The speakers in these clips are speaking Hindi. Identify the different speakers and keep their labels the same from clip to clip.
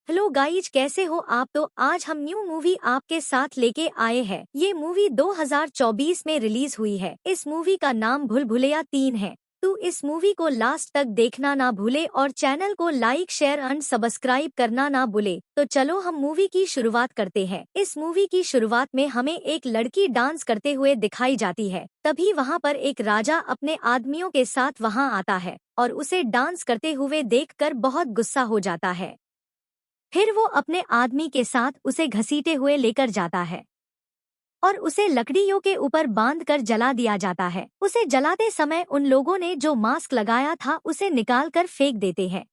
Speaker 1: हेलो गाइज, कैसे हो आप। तो आज हम न्यू मूवी आपके साथ लेके आए हैं। ये मूवी 2024 में रिलीज हुई है। इस मूवी का नाम भूल भुलैया 3 है। तो इस मूवी को लास्ट तक देखना ना भूले और चैनल को लाइक शेयर एंड सब्सक्राइब करना ना भूले। तो चलो हम मूवी की शुरुआत करते हैं। इस मूवी की शुरुआत में हमें एक लड़की डांस करते हुए दिखाई जाती है। तभी वहाँ पर एक राजा अपने आदमियों के साथ वहाँ आता है और उसे डांस करते हुए देखकर बहुत गुस्सा हो जाता है। फिर वो अपने आदमी के साथ उसे घसीटे हुए लेकर जाता है और उसे लकड़ियों के ऊपर बांधकर जला दिया जाता है। उसे जलाते समय उन लोगों ने जो मास्क लगाया था उसे निकालकर फेंक देते हैं।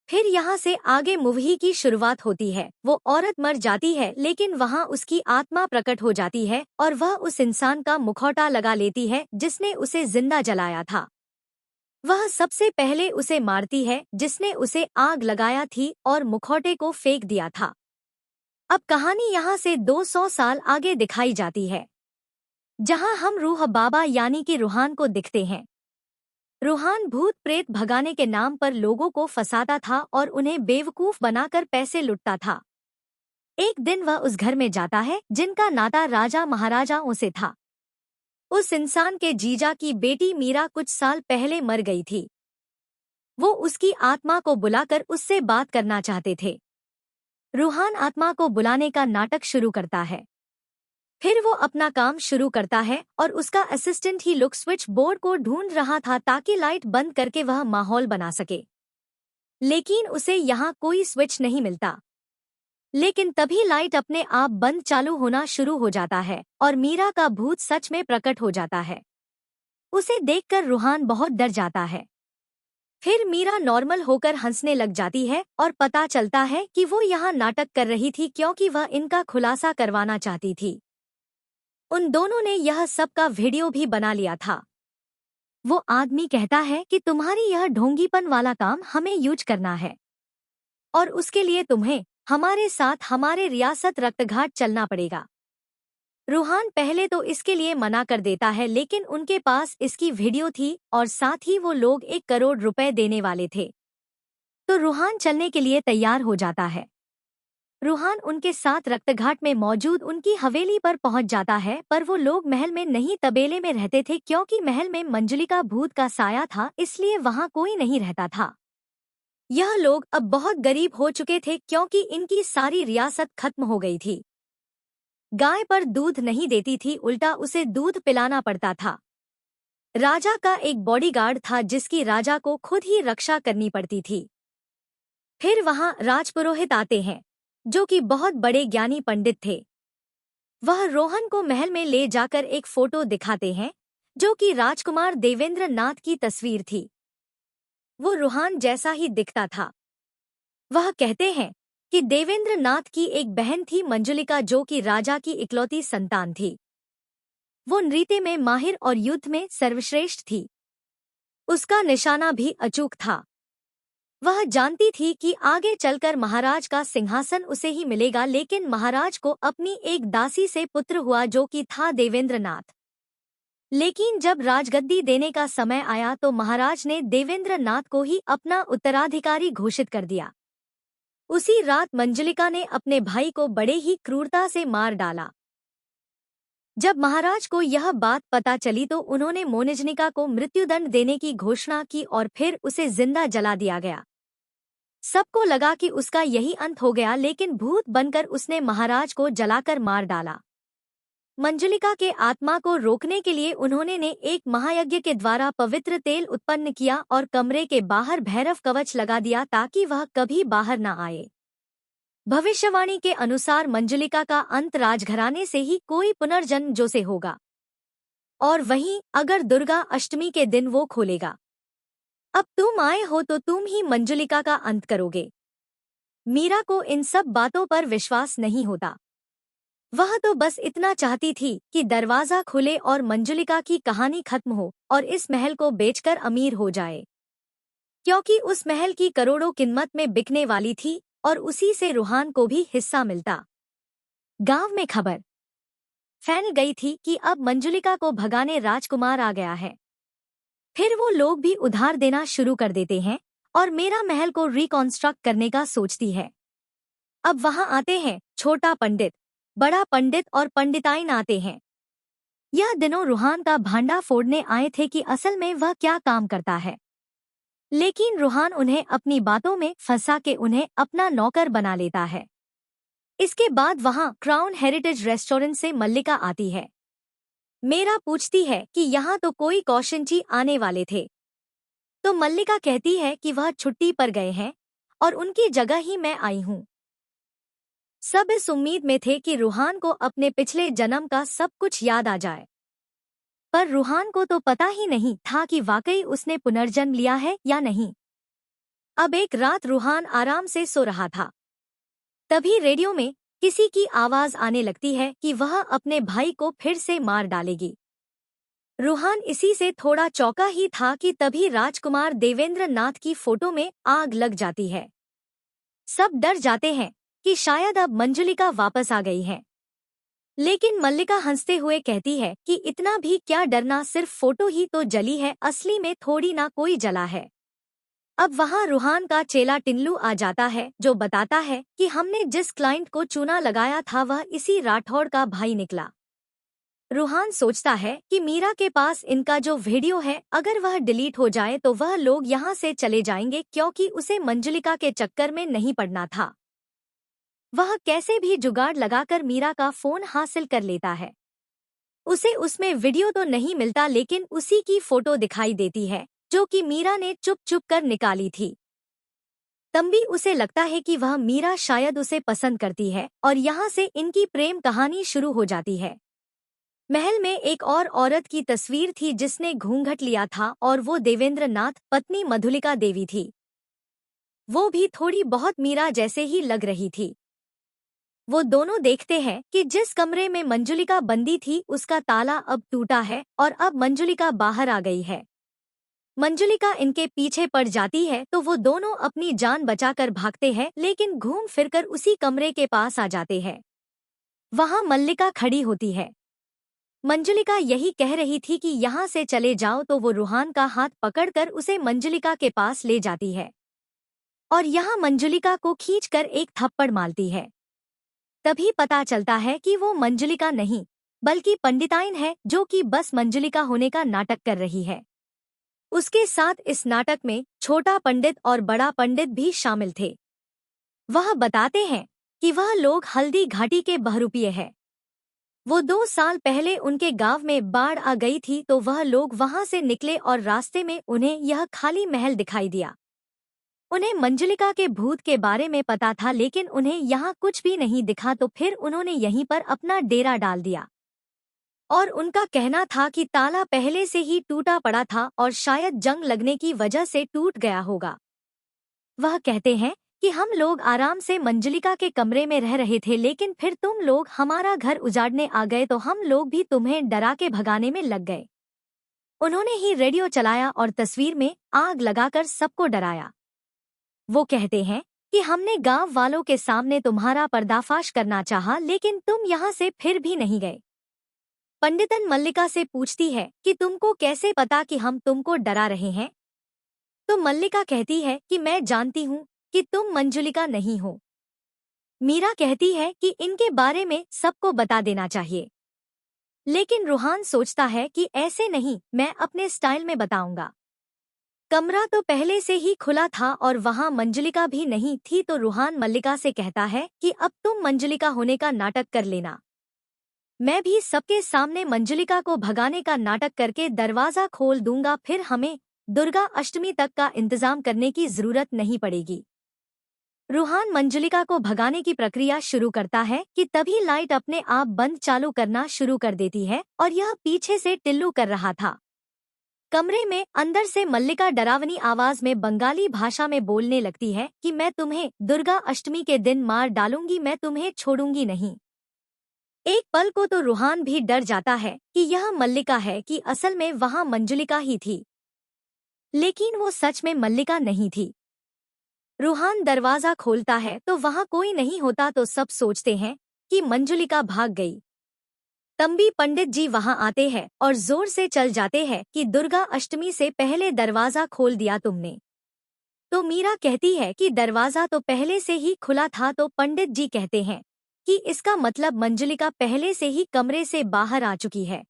Speaker 1: फिर यहाँ से आगे मूवी की शुरुआत होती है। वो औरत मर जाती है लेकिन वहाँ उसकी आत्मा प्रकट हो जाती है और वह उस इंसान का मुखौटा लगा लेती है जिसने उसे जिंदा जलाया था। वह सबसे पहले उसे मारती है जिसने उसे आग लगाया थी और मुखौटे को फेंक दिया था। अब कहानी यहाँ से 200 साल आगे दिखाई जाती है, जहाँ हम रूह बाबा यानी कि रूहान को दिखते हैं। रूहान भूत प्रेत भगाने के नाम पर लोगों को फंसाता था और उन्हें बेवकूफ बनाकर पैसे लुटता था। एक दिन वह उस घर में जाता है जिनका नाता राजा महाराजाओं से था। उस इंसान के जीजा की बेटी मीरा कुछ साल पहले मर गई थी। वो उसकी आत्मा को बुलाकर उससे बात करना चाहते थे। रूहान आत्मा को बुलाने का नाटक शुरू करता है। फिर वो अपना काम शुरू करता है और उसका असिस्टेंट ही लुक स्विच बोर्ड को ढूंढ रहा था ताकि लाइट बंद करके वह माहौल बना सके, लेकिन उसे यहाँ कोई स्विच नहीं मिलता। लेकिन तभी लाइट अपने आप बंद चालू होना शुरू हो जाता है और मीरा का भूत सच में प्रकट हो जाता है। उसे देखकर रूहान बहुत डर जाता है। फिर मीरा नॉर्मल होकर हंसने लग जाती है और पता चलता है कि वो यहाँ नाटक कर रही थी क्योंकि वह इनका खुलासा करवाना चाहती थी। उन दोनों ने यह सब का वीडियो भी बना लिया था। वो आदमी कहता है कि तुम्हारी यह ढोंगीपन वाला काम हमें यूज करना है और उसके लिए तुम्हें हमारे साथ हमारे रियासत रक्तघाट चलना पड़ेगा। रूहान पहले तो इसके लिए मना कर देता है लेकिन उनके पास इसकी वीडियो थी और साथ ही वो लोग 1 करोड़ रुपए देने वाले थे। तो रूहान चलने के लिए तैयार हो जाता है। रूहान उनके साथ रक्तघाट में मौजूद उनकी हवेली पर पहुंच जाता है, पर वो लोग महल में नहीं तबेले में रहते थे क्योंकि महल में मंजुलिका भूत का साया था, इसलिए वहां कोई नहीं रहता था। यह लोग अब बहुत गरीब हो चुके थे क्योंकि इनकी सारी रियासत खत्म हो गई थी। गाय पर दूध नहीं देती थी, उल्टा उसे दूध पिलाना पड़ता था। राजा का एक बॉडीगार्ड था जिसकी राजा को खुद ही रक्षा करनी पड़ती थी। फिर वहां राजपुरोहित आते हैं जो कि बहुत बड़े ज्ञानी पंडित थे। वह रोहन को महल में ले जाकर एक फोटो दिखाते हैं जो कि राजकुमार देवेंद्र नाथ की तस्वीर थी। वो रूहान जैसा ही दिखता था। वह कहते हैं कि देवेंद्र नाथ की एक बहन थी मंजुलिका जो कि राजा की इकलौती संतान थी। वो नृत्य में माहिर और युद्ध में सर्वश्रेष्ठ थी। उसका निशाना भी अचूक था। वह जानती थी कि आगे चलकर महाराज का सिंहासन उसे ही मिलेगा, लेकिन महाराज को अपनी एक दासी से पुत्र हुआ जो कि था देवेंद्र नाथ। लेकिन जब राजगद्दी देने का समय आया तो महाराज ने देवेंद्र नाथ को ही अपना उत्तराधिकारी घोषित कर दिया। उसी रात मंजुलिका ने अपने भाई को बड़े ही क्रूरता से मार डाला। जब महाराज को यह बात पता चली तो उन्होंने मोनिजनिका को मृत्युदंड देने की घोषणा की और फिर उसे जिंदा जला दिया गया। सबको लगा कि उसका यही अंत हो गया, लेकिन भूत बनकर उसने महाराज को जलाकर मार डाला। मंजुलिका के आत्मा को रोकने के लिए उन्होंने ने एक महायज्ञ के द्वारा पवित्र तेल उत्पन्न किया और कमरे के बाहर भैरव कवच लगा दिया ताकि वह कभी बाहर न आए। भविष्यवाणी के अनुसार मंजुलिका का अंत राजघराने से ही कोई पुनर्जन्म जो से होगा और वहीं अगर दुर्गा अष्टमी के दिन वो खोलेगा। अब तुम आए हो तो तुम ही मंजुलिका का अंत करोगे। मीरा को इन सब बातों पर विश्वास नहीं होता। वह तो बस इतना चाहती थी कि दरवाजा खुले और मंजुलिका की कहानी खत्म हो और इस महल को बेचकर अमीर हो जाए, क्योंकि उस महल की करोड़ों कीमत में बिकने वाली थी और उसी से रूहान को भी हिस्सा मिलता। गांव में खबर फैल गई थी कि अब मंजुलिका को भगाने राजकुमार आ गया है। फिर वो लोग भी उधार देना शुरू कर देते हैं और मेरा महल को रिकॉन्स्ट्रक्ट करने का सोचती है। अब वहां आते हैं छोटा पंडित, बड़ा पंडित और पंडिताइन आते हैं। यह दिनों रूहान का भांडा फोड़ने आए थे कि असल में वह क्या काम करता है। लेकिन रूहान उन्हें अपनी बातों में फंसा के उन्हें अपना नौकर बना लेता है। इसके बाद वहां क्राउन हेरिटेज रेस्टोरेंट से मल्लिका आती है। मेरा पूछती है कि यहाँ तो कोई कौशन जी आने वाले थे। तो मल्लिका कहती है कि वह छुट्टी पर गए हैं और उनकी जगह ही मैं आई हूँ। सब इस उम्मीद में थे कि रूहान को अपने पिछले जन्म का सब कुछ याद आ जाए, पर रूहान को तो पता ही नहीं था कि वाकई उसने पुनर्जन्म लिया है या नहीं। अब एक रात रूहान आराम से सो रहा था, तभी रेडियो में किसी की आवाज आने लगती है कि वह अपने भाई को फिर से मार डालेगी। रूहान इसी से थोड़ा चौंका ही था कि तभी राजकुमार देवेंद्र नाथ की फोटो में आग लग जाती है। सब डर जाते हैं कि शायद अब मंजुलिका वापस आ गई है। लेकिन मल्लिका हंसते हुए कहती है कि इतना भी क्या डरना, सिर्फ फोटो ही तो जली है, असली में थोड़ी ना कोई जला है। अब वहां रूहान का चेला टिन्लू आ जाता है, जो बताता है कि हमने जिस क्लाइंट को चूना लगाया था वह इसी राठौड़ का भाई निकला। रूहान सोचता है कि मीरा के पास इनका जो वीडियो है, अगर वह डिलीट हो जाए तो वह लोग यहाँ से चले जाएंगे, क्योंकि उसे मंजुलिका के चक्कर में नहीं पड़ना था। वह कैसे भी जुगाड़ लगाकर मीरा का फोन हासिल कर लेता है। उसे उसमें वीडियो तो नहीं मिलता, लेकिन उसी की फोटो दिखाई देती है जो कि मीरा ने चुप चुप कर निकाली थी। तब भी उसे लगता है कि वह मीरा शायद उसे पसंद करती है और यहाँ से इनकी प्रेम कहानी शुरू हो जाती है। महल में एक और औरत की तस्वीर थी जिसने घूंघट लिया था और वो देवेंद्र नाथ पत्नी मधुलिका देवी थी। वो भी थोड़ी बहुत मीरा जैसे ही लग रही थी। वो दोनों देखते हैं कि जिस कमरे में मंजुलिका बंदी थी उसका ताला अब टूटा है और अब मंजुलिका बाहर आ गई है। मंजुलिका इनके पीछे पड़ जाती है तो वो दोनों अपनी जान बचाकर भागते हैं, लेकिन घूम फिरकर उसी कमरे के पास आ जाते हैं। वहां मल्लिका खड़ी होती है। मंजुलिका यही कह रही थी कि यहाँ से चले जाओ, तो वो रूहान का हाथ पकड़कर उसे मंजुलिका के पास ले जाती है और यहाँ मंजुलिका को खींचकर एक थप्पड़ मारती है। तभी पता चलता है कि वो मंजुलिका नहीं बल्कि पंडिताइन है, जो कि बस मंजुलिका होने का नाटक कर रही है। उसके साथ इस नाटक में छोटा पंडित और बड़ा पंडित भी शामिल थे। वह बताते हैं कि वह लोग हल्दी घाटी के बहरूपिये हैं। वो 2 साल पहले उनके गांव में बाढ़ आ गई थी, तो वह लोग वहां से निकले और रास्ते में उन्हें यह खाली महल दिखाई दिया। उन्हें मंजुलिका के भूत के बारे में पता था, लेकिन उन्हें यहाँ कुछ भी नहीं दिखा, तो फिर उन्होंने यहीं पर अपना डेरा डाल दिया। और उनका कहना था कि ताला पहले से ही टूटा पड़ा था और शायद जंग लगने की वजह से टूट गया होगा। वह कहते हैं कि हम लोग आराम से मंजुलिका के कमरे में रह रहे थे, लेकिन फिर तुम लोग हमारा घर उजाड़ने आ गए, तो हम लोग भी तुम्हें डरा के भगाने में लग गए। उन्होंने ही रेडियो चलाया और तस्वीर में आग लगाकर सबको डराया। वो कहते हैं कि हमने गांव वालों के सामने तुम्हारा पर्दाफाश करना चाहा, लेकिन तुम यहाँ से फिर भी नहीं गए। पंडितन मल्लिका से पूछती है कि तुमको कैसे पता कि हम तुमको डरा रहे हैं? तो मल्लिका कहती है कि मैं जानती हूँ कि तुम मंजुलिका नहीं हो। मीरा कहती है कि इनके बारे में सबको बता देना चाहिए, लेकिन रूहान सोचता है कि ऐसे नहीं, मैं अपने स्टाइल में बताऊंगा। कमरा तो पहले से ही खुला था और वहां मंजुलिका भी नहीं थी, तो रूहान मल्लिका से कहता है कि अब तुम मंजुलिका होने का नाटक कर लेना। मैं भी सबके सामने मंजुलिका को भगाने का नाटक करके दरवाजा खोल दूंगा, फिर हमें दुर्गा अष्टमी तक का इंतजाम करने की जरूरत नहीं पड़ेगी। रूहान मंजुलिका को भगाने की प्रक्रिया शुरू करता है कि तभी लाइट अपने आप बंद चालू करना शुरू कर देती है और यह पीछे से टिल्लू कर रहा था। कमरे में अंदर से मल्लिका डरावनी आवाज में बंगाली भाषा में बोलने लगती है कि मैं तुम्हें दुर्गा अष्टमी के दिन मार डालूंगी, मैं तुम्हें छोड़ूंगी नहीं। एक पल को तो रूहान भी डर जाता है कि यह मल्लिका है कि असल में वहां मंजुलिका ही थी, लेकिन वो सच में मल्लिका नहीं थी। रूहान दरवाजा खोलता है तो वहां कोई नहीं होता, तो सब सोचते हैं कि मंजुलिका भाग गई। तंबी पंडित जी वहां आते हैं और जोर से चल जाते हैं कि दुर्गा अष्टमी से पहले दरवाजा खोल दिया तुमने। तो मीरा कहती है कि दरवाजा तो पहले से ही खुला था। तो पंडित जी कहते हैं कि इसका मतलब मंजुलिका पहले से ही कमरे से बाहर आ चुकी है।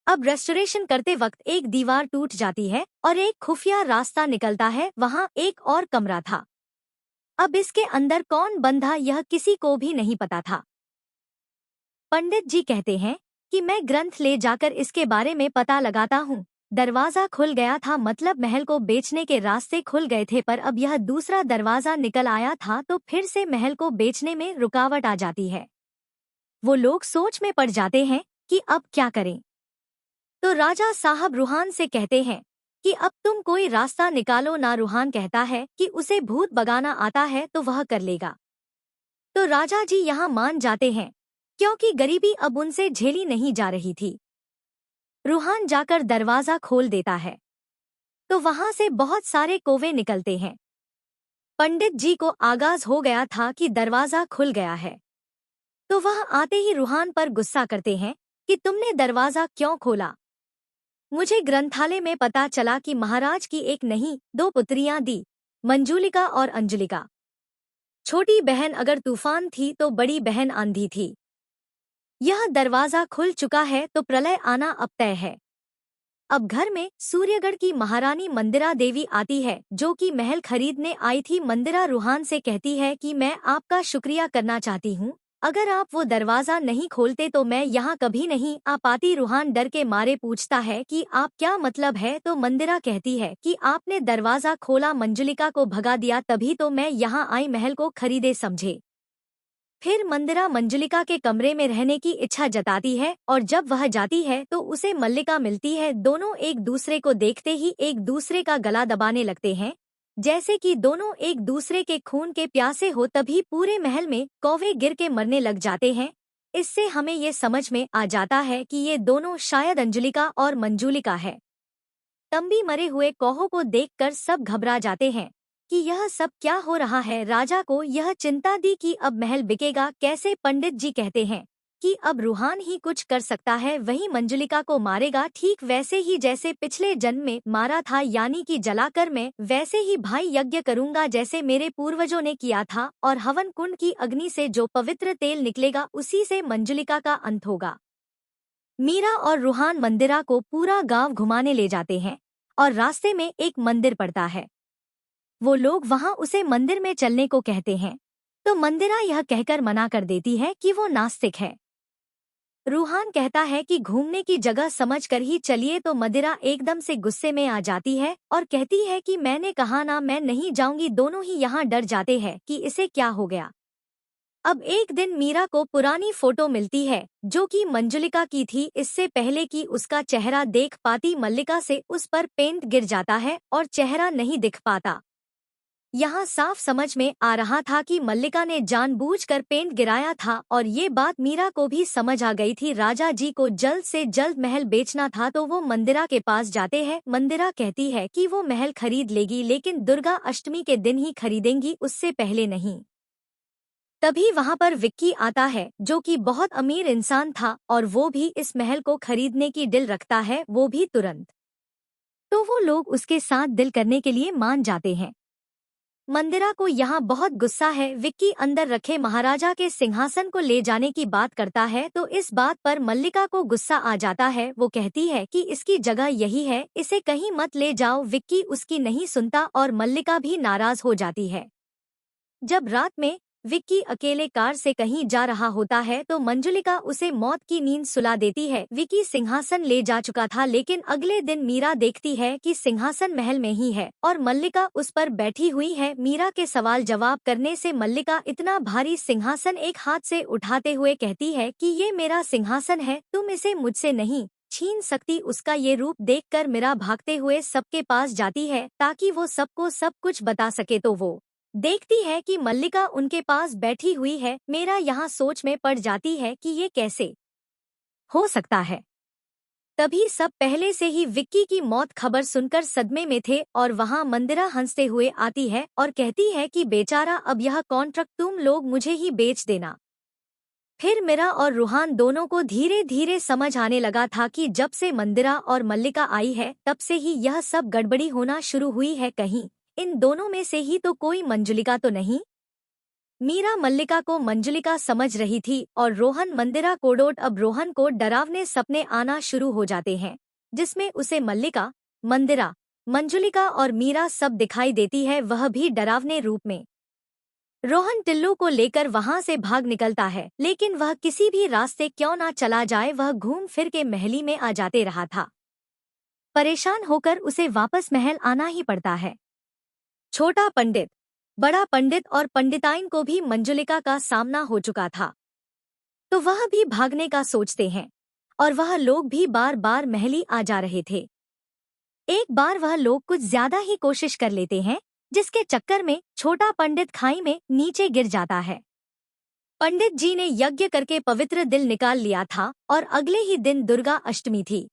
Speaker 1: अब रेस्टोरेशन करते वक्त एक दीवार टूट जाती है और एक खुफिया रास्ता निकलता है। वहाँ एक और कमरा था। अब इसके अंदर कौन बंधा यह किसी को भी नहीं पता था। पंडित जी कहते हैं कि मैं ग्रंथ ले जाकर इसके बारे में पता लगाता हूँ। दरवाजा खुल गया था मतलब महल को बेचने के रास्ते खुल गए थे, पर अब यह दूसरा दरवाजा निकल आया था तो फिर से महल को बेचने में रुकावट आ जाती है। वो लोग सोच में पड़ जाते हैं कि अब क्या करें। तो राजा साहब रूहान से कहते हैं कि अब तुम कोई रास्ता निकालो ना। रूहान कहता है कि उसे भूत भगाना आता है तो वह कर लेगा। तो राजा जी यहाँ मान जाते हैं क्योंकि गरीबी अब उनसे झेली नहीं जा रही थी। रूहान जाकर दरवाजा खोल देता है तो वहां से बहुत सारे कौवे निकलते हैं। पंडित जी को आगाज हो गया था कि दरवाजा खुल गया है, तो वह आते ही रूहान पर गुस्सा करते हैं कि तुमने दरवाजा क्यों खोला। मुझे ग्रंथालय में पता चला कि महाराज की एक नहीं दो पुत्रियां दी, मंजुलिका और अंजुलिका। छोटी बहन अगर तूफान थी तो बड़ी बहन आंधी थी। यह दरवाजा खुल चुका है तो प्रलय आना अब तय है। अब घर में सूर्यगढ़ की महारानी मंदिरा देवी आती है जो कि महल खरीदने आई थी। मंदिरा रूहान से कहती है कि मैं आपका शुक्रिया करना चाहती हूँ, अगर आप वो दरवाजा नहीं खोलते तो मैं यहाँ कभी नहीं आ पाती। रूहान डर के मारे पूछता है कि आप क्या मतलब है। तो मंदिरा कहती है कि आपने दरवाजा खोला, मंजुलिका को भगा दिया, तभी तो मैं यहाँ आई महल को खरीदे समझे। फिर मंदिरा मंजुलिका के कमरे में रहने की इच्छा जताती है और जब वह जाती है तो उसे मल्लिका मिलती है। दोनों एक दूसरे को देखते ही एक दूसरे का गला दबाने लगते हैं जैसे कि दोनों एक दूसरे के खून के प्यासे हो। तभी पूरे महल में कौवे गिर के मरने लग जाते हैं। इससे हमें ये समझ में आ जाता है कि ये दोनों शायद अंजुलिका और मंजुलिका है। तंबी मरे हुए कौहों को देखकर सब घबरा जाते हैं कि यह सब क्या हो रहा है। राजा को यह चिंता दी कि अब महल बिकेगा कैसे। पंडित जी कहते हैं कि अब रूहान ही कुछ कर सकता है, वही मंजुलिका को मारेगा ठीक वैसे ही जैसे पिछले जन्म में मारा था, यानी कि जलाकर मैं वैसे ही भाई यज्ञ करूंगा जैसे मेरे पूर्वजों ने किया था, और हवन कुंड की अग्नि से जो पवित्र तेल निकलेगा उसी से मंजुलिका का अंत होगा। मीरा और रूहान मंदिरा को पूरा गांव घुमाने ले जाते हैं और रास्ते में एक मंदिर पड़ता है। वो लोग वहां उसे मंदिर में चलने को कहते हैं तो मंदिरा यह कहकर मना कर देती है कि वो नास्तिक है। रूहान कहता है कि घूमने की जगह समझकर ही चलिए, तो मंदिरा एकदम से गुस्से में आ जाती है और कहती है कि मैंने कहा ना, मैं नहीं जाऊंगी। दोनों ही यहाँ डर जाते हैं कि इसे क्या हो गया। अब एक दिन मीरा को पुरानी फोटो मिलती है जो कि मंजुलिका की थी। इससे पहले कि उसका चेहरा देख पाती मल्लिका से उस पर पेंट गिर जाता है और चेहरा नहीं दिख पाता। यहाँ साफ समझ में आ रहा था कि मल्लिका ने जानबूझकर पेंट गिराया था और ये बात मीरा को भी समझ आ गई थी। राजा जी को जल्द से जल्द महल बेचना था तो वो मंदिरा के पास जाते हैं। मंदिरा कहती है कि वो महल खरीद लेगी लेकिन दुर्गा अष्टमी के दिन ही खरीदेंगी, उससे पहले नहीं। तभी वहाँ पर विक्की आता है जो कि बहुत अमीर इंसान था और वो भी इस महल को खरीदने की दिल रखता है, वो भी तुरंत। तो वो लोग उसके साथ दिल करने के लिए मान जाते हैं। मंदिरा को यहाँ बहुत गुस्सा है। विक्की अंदर रखे महाराजा के सिंहासन को ले जाने की बात करता है तो इस बात पर मल्लिका को गुस्सा आ जाता है। वो कहती है कि इसकी जगह यही है, इसे कहीं मत ले जाओ। विक्की उसकी नहीं सुनता और मल्लिका भी नाराज हो जाती है। जब रात में विक्की अकेले कार से कहीं जा रहा होता है तो मंजुलिका उसे मौत की नींद सुला देती है। विक्की सिंहासन ले जा चुका था लेकिन अगले दिन मीरा देखती है कि सिंहासन महल में ही है और मल्लिका उस पर बैठी हुई है। मीरा के सवाल जवाब करने से मल्लिका इतना भारी सिंहासन एक हाथ से उठाते हुए कहती है कि ये मेरा सिंहासन है, तुम इसे मुझसे नहीं छीन सकती। उसका ये रूप देखकर मीरा भागते हुए सबके पास जाती है ताकि वो सबको सब कुछ बता सके। तो वो देखती है कि मल्लिका उनके पास बैठी हुई है। मेरा यहाँ सोच में पड़ जाती है कि ये कैसे हो सकता है। तभी सब पहले से ही विक्की की मौत खबर सुनकर सदमे में थे और वहाँ मंदिरा हंसते हुए आती है और कहती है कि बेचारा, अब यह कॉन्ट्रैक्ट तुम लोग मुझे ही बेच देना। फिर मीरा और रूहान दोनों को धीरे धीरे समझ आने लगा था कि जब से मंदिरा और मल्लिका आई है तब से ही यह सब गड़बड़ी होना शुरू हुई है। कहीं इन दोनों में से ही तो कोई मंजुलिका तो नहीं। मीरा मल्लिका को मंजुलिका समझ रही थी और रोहन मंदिरा कोडोट। अब रोहन को डरावने सपने आना शुरू हो जाते हैं, जिसमें उसे मल्लिका, मंदिरा, मंजुलिका और मीरा सब दिखाई देती है, वह भी डरावने रूप में। रोहन टिल्लू को लेकर वहां से भाग निकलता है, लेकिन वह किसी भी रास्ते क्यों ना चला जाए, वह घूम फिर के महली में आ जाते रहा था। परेशान होकर उसे वापस महल आना ही पड़ता है। छोटा पंडित, बड़ा पंडित और पंडिताइन को भी मंजुलिका का सामना हो चुका था, तो वह भी भागने का सोचते हैं और वह लोग भी बार बार महली आ जा रहे थे। एक बार वह लोग कुछ ज्यादा ही कोशिश कर लेते हैं, जिसके चक्कर में छोटा पंडित खाई में नीचे गिर जाता है। पंडित जी ने यज्ञ करके पवित्र दिल निकाल लिया था और अगले ही दिन दुर्गा अष्टमी थी।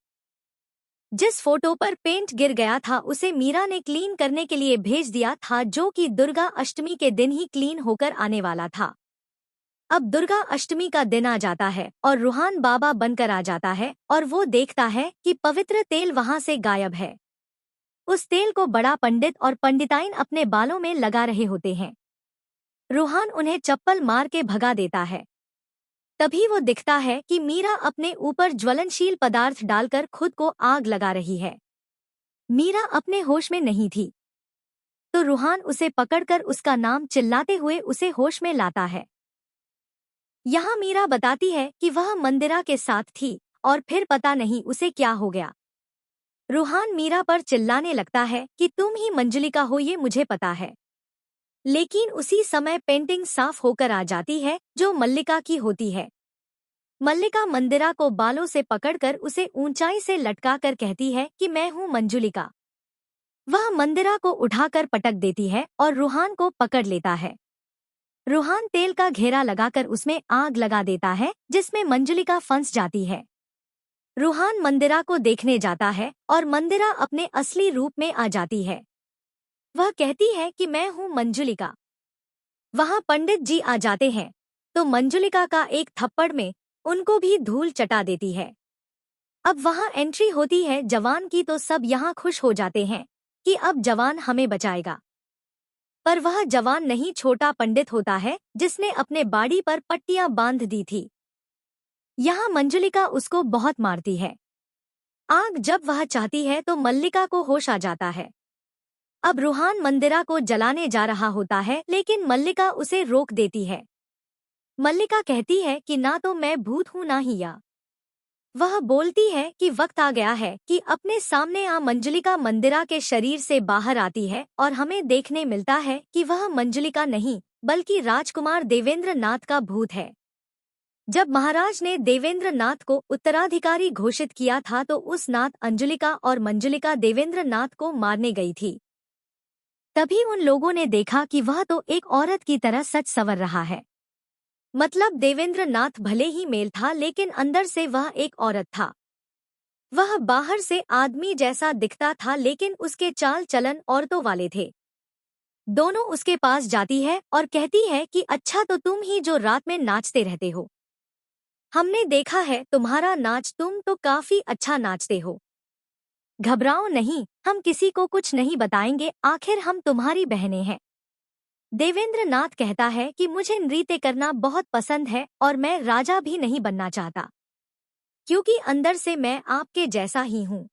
Speaker 1: जिस फोटो पर पेंट गिर गया था उसे मीरा ने क्लीन करने के लिए भेज दिया था, जो कि दुर्गा अष्टमी के दिन ही क्लीन होकर आने वाला था। अब दुर्गा अष्टमी का दिन आ जाता है और रूहान बाबा बनकर आ जाता है और वो देखता है कि पवित्र तेल वहां से गायब है। उस तेल को बड़ा पंडित और पंडिताइन अपने बालों में लगा रहे होते हैं। रूहान उन्हें चप्पल मार के भगा देता है। तभी वो दिखता है कि मीरा अपने ऊपर ज्वलनशील पदार्थ डालकर खुद को आग लगा रही है। मीरा अपने होश में नहीं थी, तो रूहान उसे पकड़कर उसका नाम चिल्लाते हुए उसे होश में लाता है। यहाँ मीरा बताती है कि वह मंदिरा के साथ थी और फिर पता नहीं उसे क्या हो गया। रूहान मीरा पर चिल्लाने लगता है कि तुम ही मंजुलिका हो, ये मुझे पता है। लेकिन उसी समय पेंटिंग साफ होकर आ जाती है, जो मल्लिका की होती है। मल्लिका मंदिरा को बालों से पकड़कर उसे ऊंचाई से लटकाकर कहती है कि मैं हूँ मंजुलिका। वह मंदिरा को उठाकर पटक देती है और रूहान को पकड़ लेता है। रूहान तेल का घेरा लगाकर उसमें आग लगा देता है, जिसमें मंजुलिका फंस जाती है। रूहान मंदिरा को देखने जाता है और मंदिरा अपने असली रूप में आ जाती है। वह कहती है कि मैं हूँ मंजुलिका। वहां पंडित जी आ जाते हैं, तो मंजुलिका का एक थप्पड़ में उनको भी धूल चटा देती है। अब वहां एंट्री होती है जवान की, तो सब यहाँ खुश हो जाते हैं कि अब जवान हमें बचाएगा। पर वह जवान नहीं, छोटा पंडित होता है, जिसने अपने बाड़ी पर पट्टियां बांध दी थी। यहाँ मंजुलिका उसको बहुत मारती है। आग जब वह चाहती है तो मल्लिका को होश आ जाता है। अब रूहान मंदिरा को जलाने जा रहा होता है, लेकिन मल्लिका उसे रोक देती है। मल्लिका कहती है कि ना तो मैं भूत हूँ ना ही या। वह बोलती है कि वक्त आ गया है कि अपने सामने आ। मंजुलिका मंदिरा के शरीर से बाहर आती है और हमें देखने मिलता है कि वह मंजुलिका नहीं, बल्कि राजकुमार देवेंद्र नाथ का भूत है। जब महाराज ने देवेंद्र नाथ को उत्तराधिकारी घोषित किया था, तो उस नाथ अंजुलिका और मंजुलिका देवेंद्र नाथ को मारने गई थी। तभी उन लोगों ने देखा कि वह तो एक औरत की तरह सच संवर रहा है। मतलब देवेंद्र नाथ भले ही मेल था, लेकिन अंदर से वह एक औरत था। वह बाहर से आदमी जैसा दिखता था, लेकिन उसके चाल चलन औरतों वाले थे। दोनों उसके पास जाती है और कहती है कि अच्छा, तो तुम ही जो रात में नाचते रहते हो। हमने देखा है तुम्हारा नाच, तुम तो काफी अच्छा नाचते हो। घबराओ नहीं, हम किसी को कुछ नहीं बताएंगे, आखिर हम तुम्हारी बहनें हैं। देवेंद्र नाथ कहता है कि मुझे नृत्य करना बहुत पसंद है और मैं राजा भी नहीं बनना चाहता, क्योंकि अंदर से मैं आपके जैसा ही हूँ।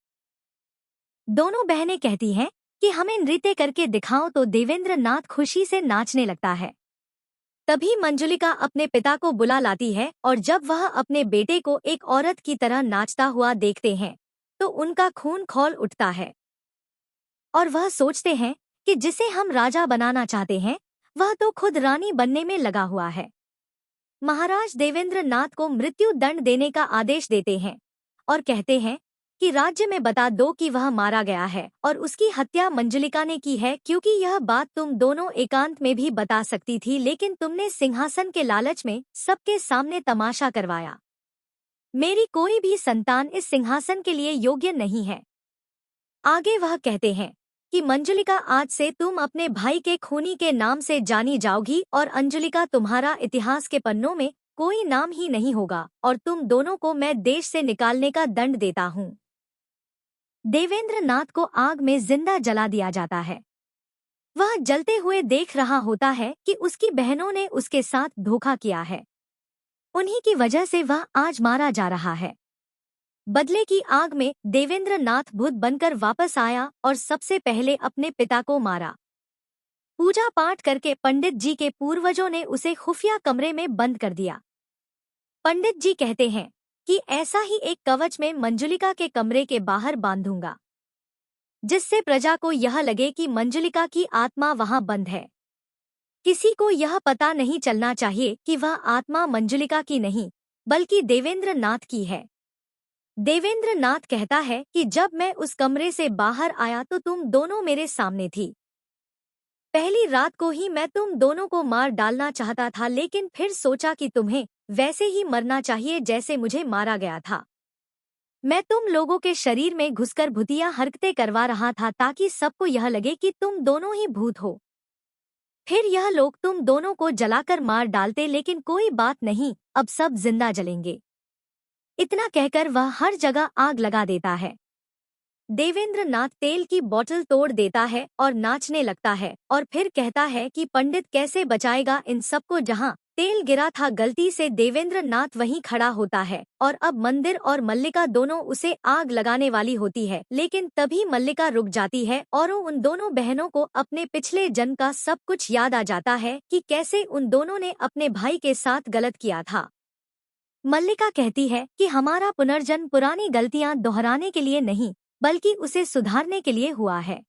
Speaker 1: दोनों बहनें कहती हैं कि हमें नृत्य करके दिखाओ, तो देवेंद्र नाथ खुशी से नाचने लगता है। तभी मंजुलिका अपने पिता को बुला लाती है और जब वह अपने बेटे को एक औरत की तरह नाचता हुआ देखते हैं, तो उनका खून खौल उठता है और वह सोचते हैं कि जिसे हम राजा बनाना चाहते हैं, वह तो खुद रानी बनने में लगा हुआ है। महाराज देवेंद्र नाथ को मृत्यु दंड देने का आदेश देते हैं और कहते हैं कि राज्य में बता दो कि वह मारा गया है और उसकी हत्या मंजुलिका ने की है, क्योंकि यह बात तुम दोनों एकांत में भी बता सकती थी, लेकिन तुमने सिंहासन के लालच में सबके सामने तमाशा करवाया। मेरी कोई भी संतान इस सिंहासन के लिए योग्य नहीं है। आगे वह कहते हैं कि मंजुलिका, आज से तुम अपने भाई के खूनी के नाम से जानी जाओगी और अंजुलिका, तुम्हारा इतिहास के पन्नों में कोई नाम ही नहीं होगा और तुम दोनों को मैं देश से निकालने का दंड देता हूँ। देवेंद्र नाथ को आग में जिंदा जला दिया जाता है। वह जलते हुए देख रहा होता है कि उसकी बहनों ने उसके साथ धोखा किया है। उन्हीं की वजह से वह आज मारा जा रहा है। बदले की आग में देवेंद्र नाथ भूत बनकर वापस आया और सबसे पहले अपने पिता को मारा। पूजा पाठ करके पंडित जी के पूर्वजों ने उसे खुफिया कमरे में बंद कर दिया। पंडित जी कहते हैं कि ऐसा ही एक कवच में मंजुलिका के कमरे के बाहर बांधूंगा, जिससे प्रजा को यह लगे कि मंजुलिका की आत्मा वहां बंद है। किसी को यह पता नहीं चलना चाहिए कि वह आत्मा मंजुलिका की नहीं, बल्कि देवेंद्र नाथ की है। देवेंद्र नाथ कहता है कि जब मैं उस कमरे से बाहर आया तो तुम दोनों मेरे सामने थी। पहली रात को ही मैं तुम दोनों को मार डालना चाहता था, लेकिन फिर सोचा कि तुम्हें वैसे ही मरना चाहिए जैसे मुझे मारा गया था। मैं तुम लोगों के शरीर में घुसकर भूतिया हरकतें करवा रहा था ताकि सबको यह लगे कि तुम दोनों ही भूत हो। फिर यह लोग तुम दोनों को जलाकर मार डालते, लेकिन कोई बात नहीं, अब सब जिंदा जलेंगे। इतना कहकर वह हर जगह आग लगा देता है। देवेंद्र नाथ तेल की बोतल तोड़ देता है और नाचने लगता है और फिर कहता है कि पंडित कैसे बचाएगा इन सबको। जहां तेल गिरा था गलती से देवेंद्र नाथ वहीं खड़ा होता है और अब मंदिर और मल्लिका दोनों उसे आग लगाने वाली होती है, लेकिन तभी मल्लिका रुक जाती है और उन दोनों बहनों को अपने पिछले जन्म का सब कुछ याद आ जाता है कि कैसे उन दोनों ने अपने भाई के साथ गलत किया था। मल्लिका कहती है कि हमारा पुनर्जन्म पुरानी गलतियां दोहराने के लिए नहीं, बल्कि उसे सुधारने के लिए हुआ है।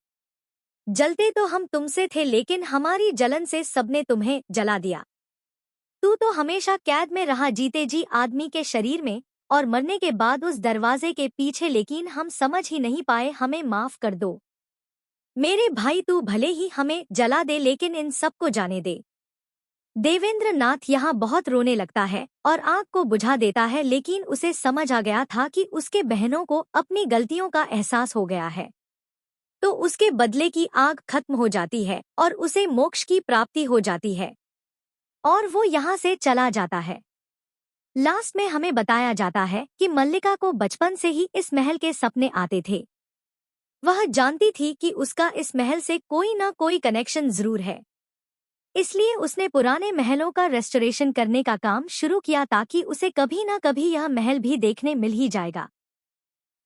Speaker 1: जलते तो हम तुमसे थे, लेकिन हमारी जलन से सबने तुम्हें जला दिया। तू तो हमेशा कैद में रहा जीते जी आदमी के शरीर में और मरने के बाद उस दरवाजे के पीछे, लेकिन हम समझ ही नहीं पाए, हमें माफ कर दो मेरे भाई। तू भले ही हमें जला दे, लेकिन इन सबको जाने दे। देवेंद्र नाथ यहाँ बहुत रोने लगता है और आग को बुझा देता है, लेकिन उसे समझ आ गया था कि उसके बहनों को अपनी गलतियों का एहसास हो गया है, तो उसके बदले की आग खत्म हो जाती है और उसे मोक्ष की प्राप्ति हो जाती है और वो यहाँ से चला जाता है। लास्ट में हमें बताया जाता है कि मल्लिका को बचपन से ही इस महल के सपने आते थे। वह जानती थी कि उसका इस महल से कोई न कोई कनेक्शन जरूर है, इसलिए उसने पुराने महलों का रेस्टोरेशन करने का काम शुरू किया ताकि उसे कभी न कभी यह महल भी देखने मिल ही जाएगा।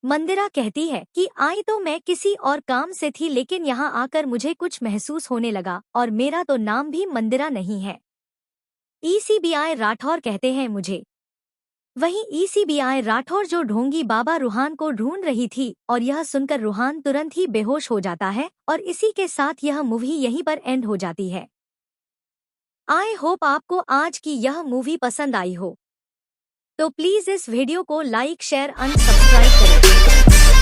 Speaker 1: मंदिरा कहती है कि आई तो मैं किसी और काम से थी, लेकिन यहाँ आकर मुझे कुछ महसूस होने लगा और मेरा तो नाम भी मंदिरा नहीं है। ईसीबीआई राठौर कहते हैं मुझे। वहीं ईसीबीआई राठौर जो ढोंगी बाबा रूहान को ढूंढ रही थी, और यह सुनकर रूहान तुरंत ही बेहोश हो जाता है और इसी के साथ यह मूवी यहीं पर एंड हो जाती है। आई होप आपको आज की यह मूवी पसंद आई हो, तो प्लीज इस वीडियो को लाइक शेयर एंड सब्सक्राइब करें।